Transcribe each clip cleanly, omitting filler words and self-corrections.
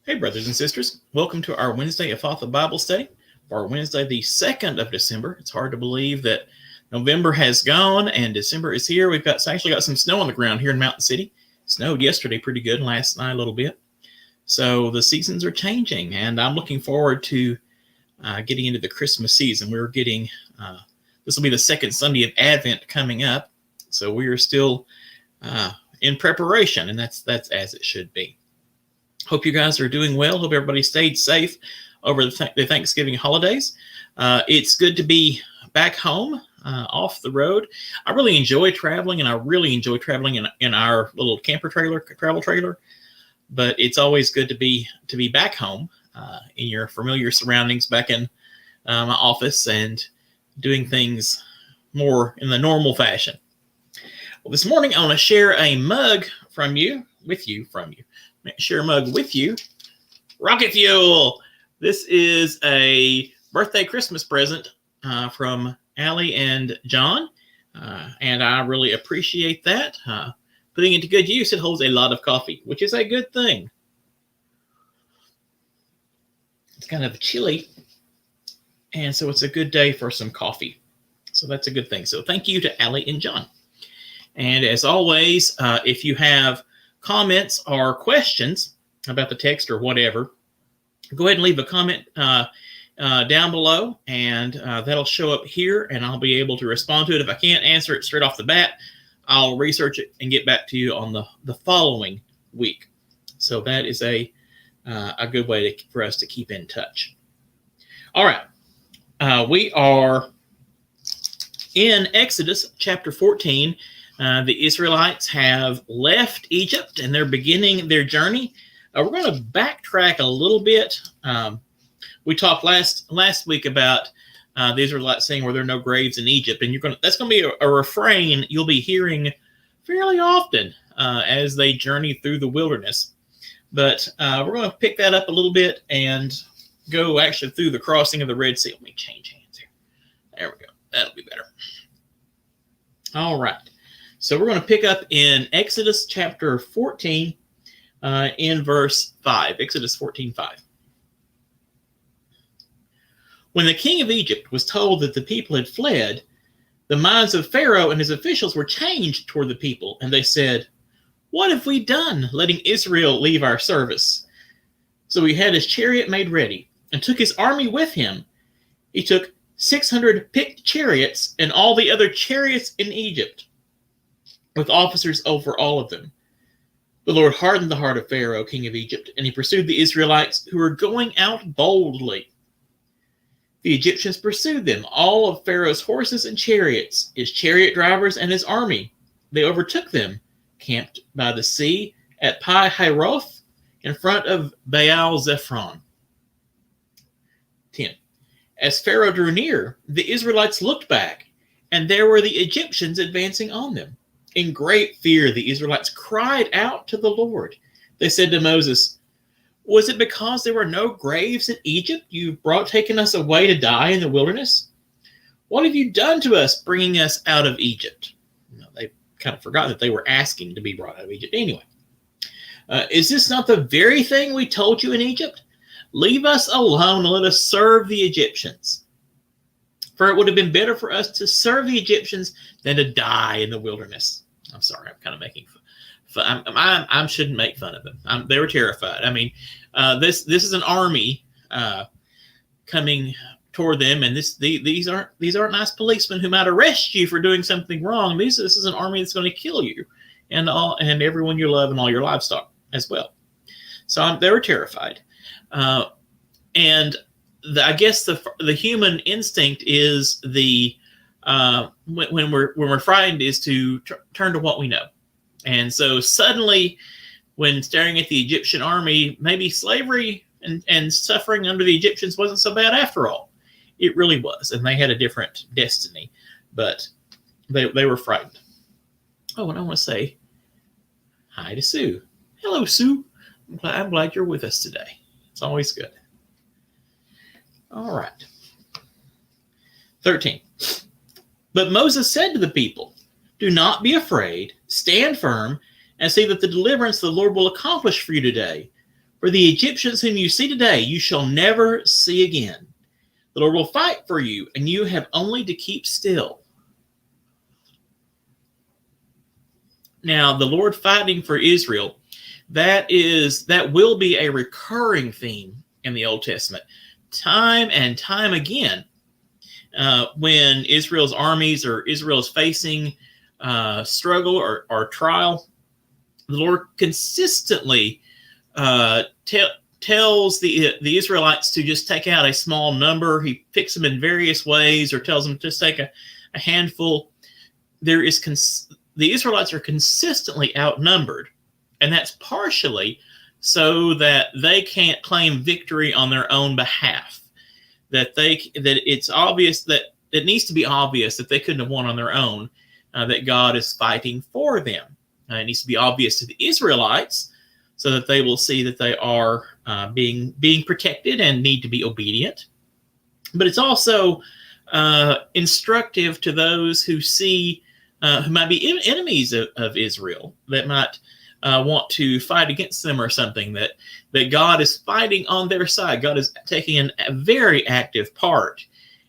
Hey, brothers and sisters. Welcome to our Wednesday Ephphatha Bible study for our Wednesday, the 2nd of December. It's hard to believe that November has gone and December is here. We've actually got some snow on the ground here in Mountain City. Snowed yesterday pretty good, last night a little bit. So the seasons are changing, and I'm looking forward to getting into the Christmas season. This will be the second Sunday of Advent coming up, so we are still in preparation, and that's as it should be. Hope you guys are doing well. Hope everybody stayed safe over the Thanksgiving holidays. It's good to be back home, off the road. I really enjoy traveling, and I really enjoy traveling in our little travel trailer. But it's always good to be back home in your familiar surroundings, back in my office, and doing things more in the normal fashion. Well, this morning I want to share a mug with you. Share a mug with you. Rocket Fuel. This is a birthday Christmas present from Allie and John, and I really appreciate that. Putting it to good use, it holds a lot of coffee, which is a good thing. It's kind of chilly, and so it's a good day for some coffee. So that's a good thing. So thank you to Allie and John. And as always, if you have comments or questions about the text or whatever, go ahead and leave a comment down below, and that'll show up here, and I'll be able to respond to it. If I can't answer it straight off the bat, I'll research it and get back to you on the following week. So that is a good way for us to keep in touch. All right. We are in Exodus chapter 14. The Israelites have left Egypt, and they're beginning their journey. We're going to backtrack a little bit. We talked last week about the Israelites saying, "Were there no graves in Egypt?" And that's going to be a refrain you'll be hearing fairly often as they journey through the wilderness. But we're going to pick that up a little bit and go actually through the crossing of the Red Sea. Let me change hands here. There we go. That'll be better. All right. So we're going to pick up in Exodus chapter 14 in verse 5. Exodus 14:5. When the king of Egypt was told that the people had fled, the minds of Pharaoh and his officials were changed toward the people, and they said, "What have we done, letting Israel leave our service?" So he had his chariot made ready and took his army with him. He took 600 picked chariots and all the other chariots in Egypt, with officers over all of them. The Lord hardened the heart of Pharaoh, king of Egypt, and he pursued the Israelites who were going out boldly. The Egyptians pursued them, all of Pharaoh's horses and chariots, his chariot drivers and his army. They overtook them, camped by the sea at Pi-Hahiroth, in front of Baal-Zephon. 10. As Pharaoh drew near, the Israelites looked back, and there were the Egyptians advancing on them. In great fear, the Israelites cried out to the Lord. They said to Moses, "Was it because there were no graves in Egypt you brought taking us away to die in the wilderness? What have you done to us, bringing us out of Egypt?" They kind of forgot that they were asking to be brought out of Egypt anyway. "Is this not the very thing we told you in Egypt? Leave us alone and let us serve the Egyptians. For it would have been better for us to serve the Egyptians than to die in the wilderness." I'm sorry, I'm kind of making fun. I shouldn't make fun of them. They were terrified. I mean, this is an army coming toward them, and these aren't nice policemen who might arrest you for doing something wrong. This is an army that's going to kill you and everyone you love and all your livestock as well. So they were terrified, and I guess the human instinct is when we're frightened is to turn to what we know. And so suddenly, when staring at the Egyptian army, maybe slavery and suffering under the Egyptians wasn't so bad after all. It really was, and they had a different destiny, but they were frightened. Oh, and I want to say hi to Sue. Hello, Sue. I'm glad you're with us today. It's always good. All right. 13. But Moses said to the people, "Do not be afraid, stand firm, and see that the deliverance the Lord will accomplish for you today. For the Egyptians whom you see today, you shall never see again. The Lord will fight for you, and you have only to keep still. Now, the Lord fighting for Israel, that will be a recurring theme in the Old Testament. Time and time again, when Israel's armies or Israel is facing struggle or trial, the Lord consistently tells the Israelites to just take out a small number. He picks them in various ways, or tells them to just take a handful. The Israelites are consistently outnumbered, and that's partially so that they can't claim victory on their own behalf. That it's obvious, that it needs to be obvious that they couldn't have won on their own, that God is fighting for them. It needs to be obvious to the Israelites so that they will see that they are being protected and need to be obedient. But it's also instructive to those who see, who might be enemies of Israel, that might want to fight against them or something, that God is fighting on their side. God is taking a very active part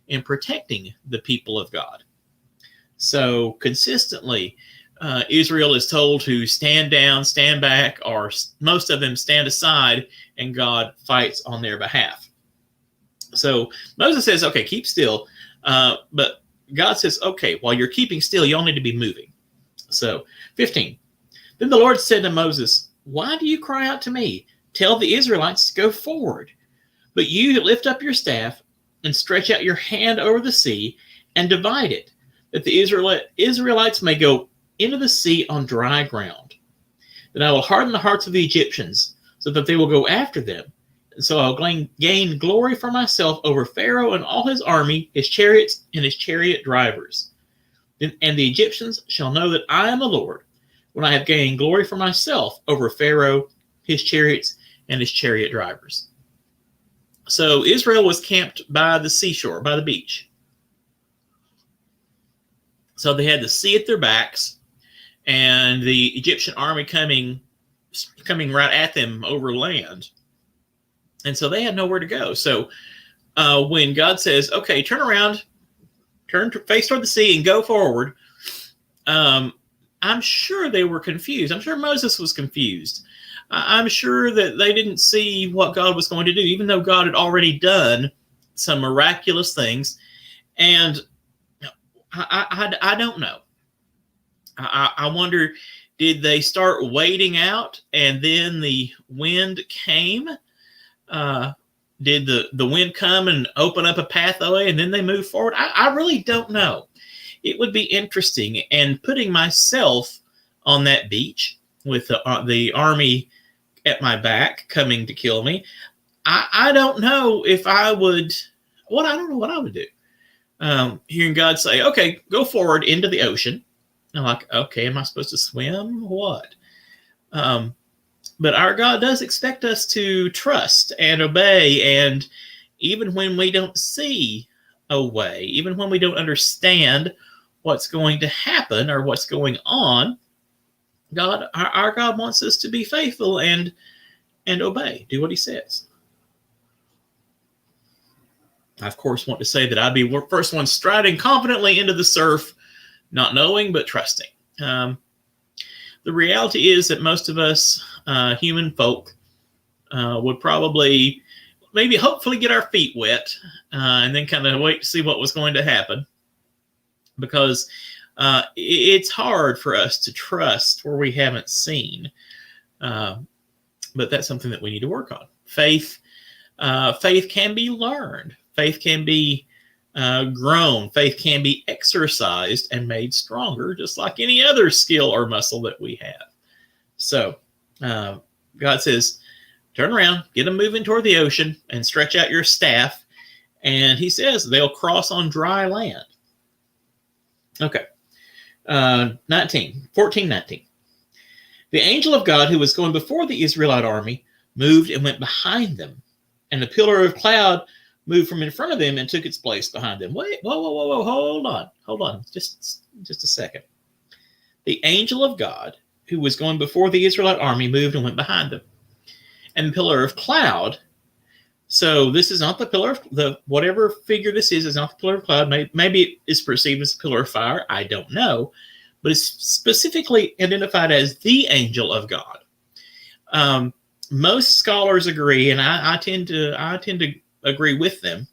in protecting the people of God. So consistently, Israel is told to stand down, stand back, or most of them stand aside, and God fights on their behalf. So Moses says, okay, keep still. But God says, okay, while you're keeping still, you all need to be moving. So 15. Then the Lord said to Moses, why do you cry out to me? Tell the Israelites to go forward. But you lift up your staff and stretch out your hand over the sea and divide it, that the Israelites may go into the sea on dry ground. Then I will harden the hearts of the Egyptians, so that they will go after them. And so I'll gain glory for myself over Pharaoh and all his army, his chariots, and his chariot drivers. And the Egyptians shall know that I am the Lord, when I have gained glory for myself over Pharaoh, his chariots, and his chariot drivers. So Israel was camped by the seashore, by the beach. So they had the sea at their backs, and the Egyptian army coming right at them over land. And so they had nowhere to go. So when God says, okay, turn around, face toward the sea and go forward, I'm sure they were confused. I'm sure Moses was confused. I'm sure that they didn't see what God was going to do, even though God had already done some miraculous things. And I don't know. I wonder, did they start wading out and then the wind came? Did the wind come and open up a pathway and then they moved forward? I really don't know. It would be interesting. And putting myself on that beach with the army at my back coming to kill me, I don't know if I would. I don't know what I would do. Hearing God say, okay, go forward into the ocean. I'm like, okay, am I supposed to swim? What? But our God does expect us to trust and obey. And even when we don't see a way, even when we don't understand what's going to happen or what's going on, our God wants us to be faithful and obey, do what he says. I, of course, want to say that I'd be the first one striding confidently into the surf, not knowing, but trusting. The reality is that most of us human folk would probably, hopefully get our feet wet and then kind of wait to see what was going to happen. Because it's hard for us to trust where we haven't seen. But that's something that we need to work on. Faith can be learned. Faith can be grown. Faith can be exercised and made stronger, just like any other skill or muscle that we have. So God says, turn around, get them moving toward the ocean, and stretch out your staff. And he says they'll cross on dry land. Okay. 14:19. The angel of God who was going before the Israelite army moved and went behind them. And the pillar of cloud moved from in front of them and took its place behind them. Wait, whoa, hold on. Just a second. The angel of God who was going before the Israelite army moved and went behind them. and the pillar of cloud. So this is not the pillar of the whatever figure this is not the pillar of cloud. Maybe it is perceived as a pillar of fire. I don't know, but it's specifically identified as the angel of God. Most scholars agree, and I tend to agree with them,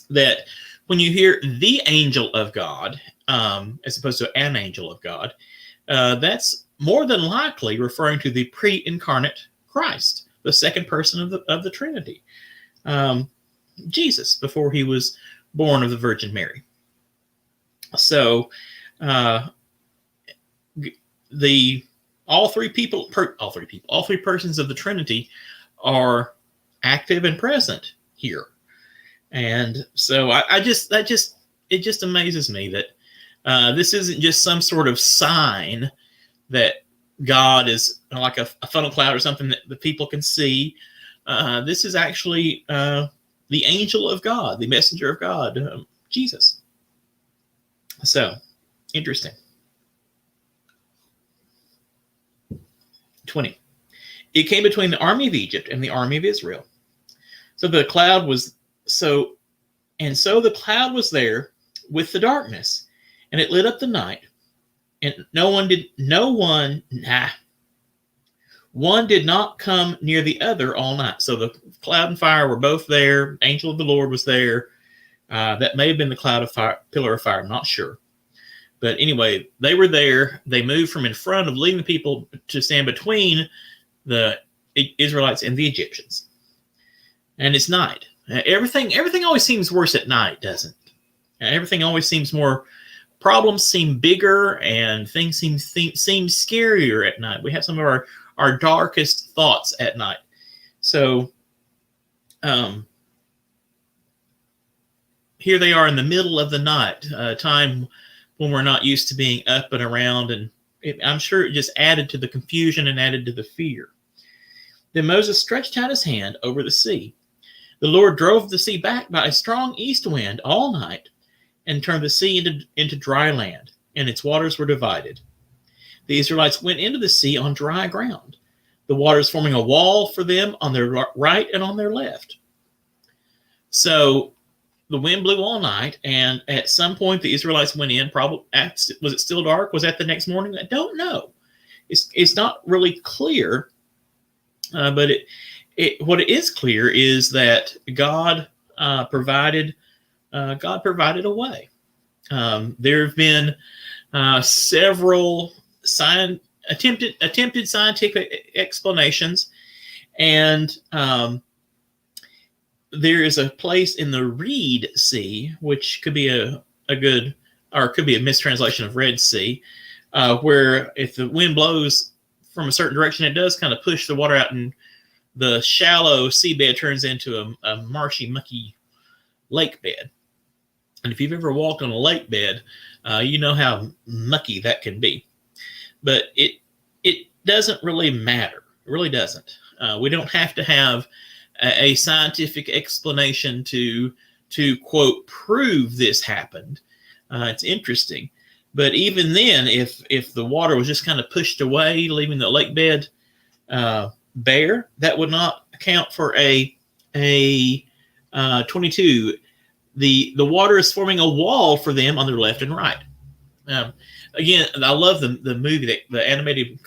that when you hear the angel of God, as opposed to an angel of God, that's more than likely referring to the pre-incarnate Christ, the second person of the Trinity, Jesus, before he was born of the Virgin Mary. So all three persons of the Trinity are active and present here. And so it just amazes me that this isn't just some sort of sign that God is like a funnel cloud or something that the people can see. This is actually the angel of God, the messenger of God, Jesus. So, interesting. 20. It came between the army of Egypt and the army of Israel. So the cloud was the cloud was there with the darkness, and it lit up the night, and one did not come near the other all night. So the cloud and fire were both there. Angel of the Lord was there. That may have been the cloud of fire, pillar of fire. I'm not sure. But anyway, they were there. They moved from in front of leading the people to stand between the Israelites and the Egyptians. And it's night. Everything always seems worse at night, doesn't it? Everything always seems more, problems seem bigger, and things seem scarier at night. We have some of our darkest thoughts at night. So here they are in the middle of the night, a time when we're not used to being up and around, and I'm sure it just added to the confusion and added to the fear. Then Moses stretched out his hand over the sea. The Lord drove the sea back by a strong east wind all night and turned the sea into dry land, and its waters were divided. The Israelites went into the sea on dry ground, the waters forming a wall for them on their right and on their left. So the wind blew all night, and at some point the Israelites went in. Probably, was it still dark? Was that the next morning? I don't know. It's not really clear, but what it is clear is that God provided a way. There have been several attempted scientific explanations, and there is a place in the Reed Sea, which could be could be a mistranslation of Red Sea, where if the wind blows from a certain direction, it does kind of push the water out, and the shallow seabed turns into a marshy, mucky lake bed. And if you've ever walked on a lake bed, you know how mucky that can be. But it doesn't really matter. It really doesn't. We don't have to have a scientific explanation to quote prove this happened. It's interesting, but even then, if the water was just kind of pushed away, leaving the lake bed bare, that would not account for a 22. The water is forming a wall for them on their left and right. Again, I love the movie, the animated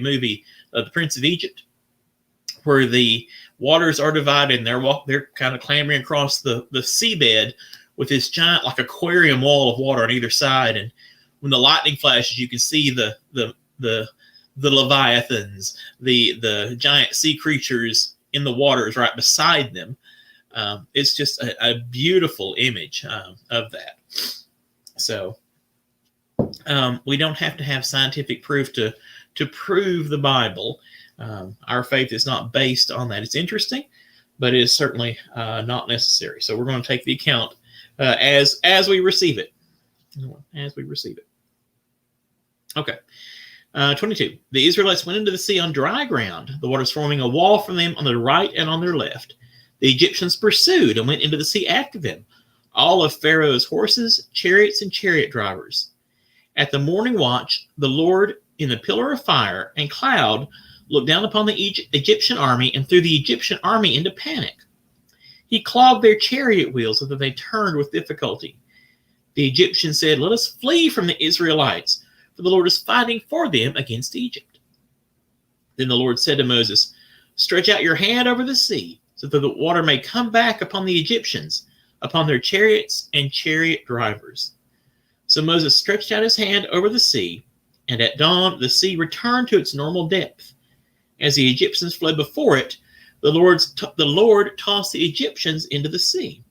movie, The Prince of Egypt, where the waters are divided and they're kind of clambering across the seabed with this giant, like, aquarium wall of water on either side. And when the lightning flashes, you can see the leviathans, the giant sea creatures in the waters right beside them. It's just a beautiful image of that. So we don't have to have scientific proof to prove the Bible. Our faith is not based on that. It's interesting, but it is certainly not necessary. So we're going to take the account as we receive it. As we receive it. Okay. 22. The Israelites went into the sea on dry ground, the waters forming a wall from them on their right and on their left. The Egyptians pursued and went into the sea after them, all of Pharaoh's horses, chariots, and chariot drivers. At the morning watch, the Lord, in the pillar of fire and cloud, looked down upon the Egyptian army and threw the Egyptian army into panic. He clogged their chariot wheels so that they turned with difficulty. The Egyptians said, "Let us flee from the Israelites, for the Lord is fighting for them against Egypt." Then the Lord said to Moses, "Stretch out your hand over the sea, so that the water may come back upon the Egyptians, upon their chariots and chariot drivers." So Moses stretched out his hand over the sea, and at dawn the sea returned to its normal depth. As the Egyptians fled before it, the Lord tossed the Egyptians into the sea.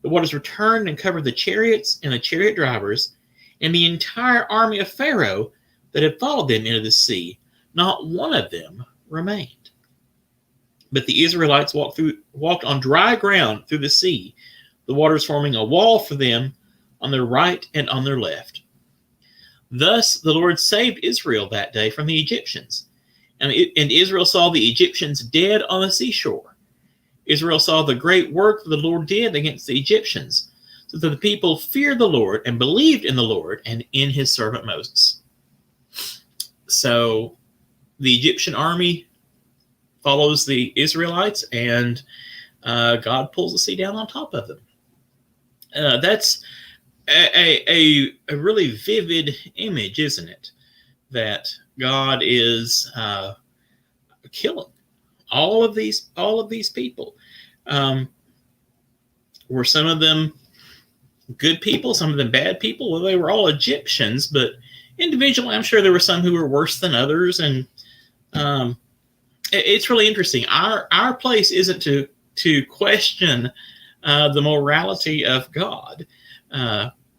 The waters returned and covered the chariots and the chariot drivers, and the entire army of Pharaoh that had followed them into the sea. Not one of them remained. But the Israelites walked on dry ground through the sea, the waters forming a wall for them on their right and on their left. Thus the Lord saved Israel that day from the Egyptians, and Israel saw the Egyptians dead on the seashore. Israel saw the great work the Lord did against the Egyptians, so that the people feared the Lord and believed in the Lord and in his servant Moses. So the Egyptian army follows the Israelites, and God pulls the sea down on top of them. That's a really vivid image, isn't it? That God is killing all of these people. Were some of them good people, some of them bad people? Well, they were all Egyptians, but individually, I'm sure there were some who were worse than others. And it's really interesting. Our place isn't to question the morality of God,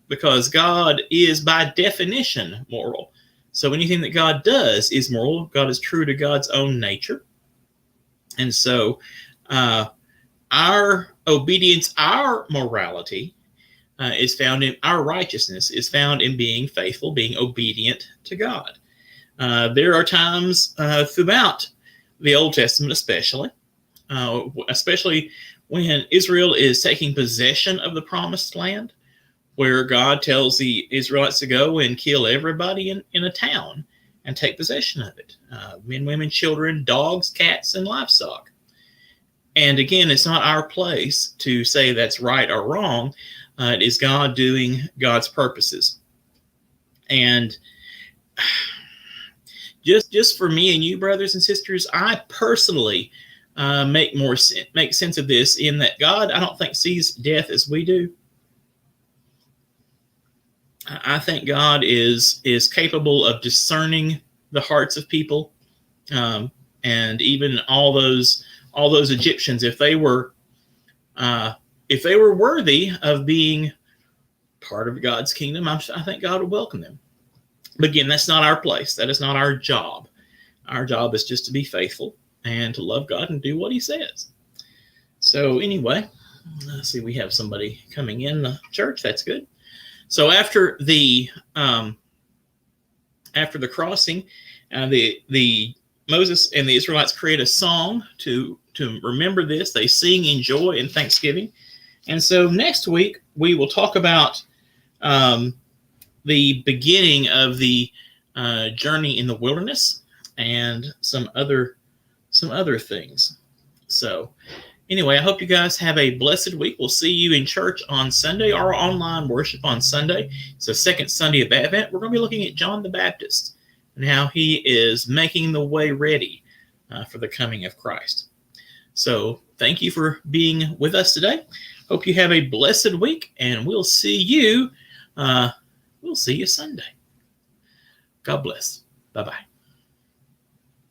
because God is by definition moral. So anything that God does is moral. God is true to God's own nature. And so our obedience, our morality is found in our righteousness, is found in being faithful, being obedient to God. There are times throughout the Old Testament, especially when Israel is taking possession of the promised land, where God tells the Israelites to go and kill everybody in a town and take possession of it. Men, women, children, dogs, cats, and livestock. And again, it's not our place to say that's right or wrong. It is God doing God's purposes. And just for me and you, brothers and sisters, I personally make sense of this in that God, I don't think, sees death as we do. I think God is capable of discerning the hearts of people, and even all those Egyptians, if they were worthy of being part of God's kingdom, I think God would welcome them. But again, that's not our place. That is not our job. Our job is just to be faithful and to love God and do what He says. So anyway, let's see. We have somebody coming in the church. That's good. So after the crossing, the Moses and the Israelites create a song to remember this. They sing in joy and thanksgiving. And so next week we will talk about the beginning of the journey in the wilderness and some other things. So anyway, I hope you guys have a blessed week. We'll see you in church on Sunday, or online worship on Sunday. It's the second Sunday of Advent. We're going to be looking at John the Baptist and how he is making the way ready for the coming of Christ. So thank you for being with us today. Hope you have a blessed week, and we'll see you Sunday. God bless. Bye-bye.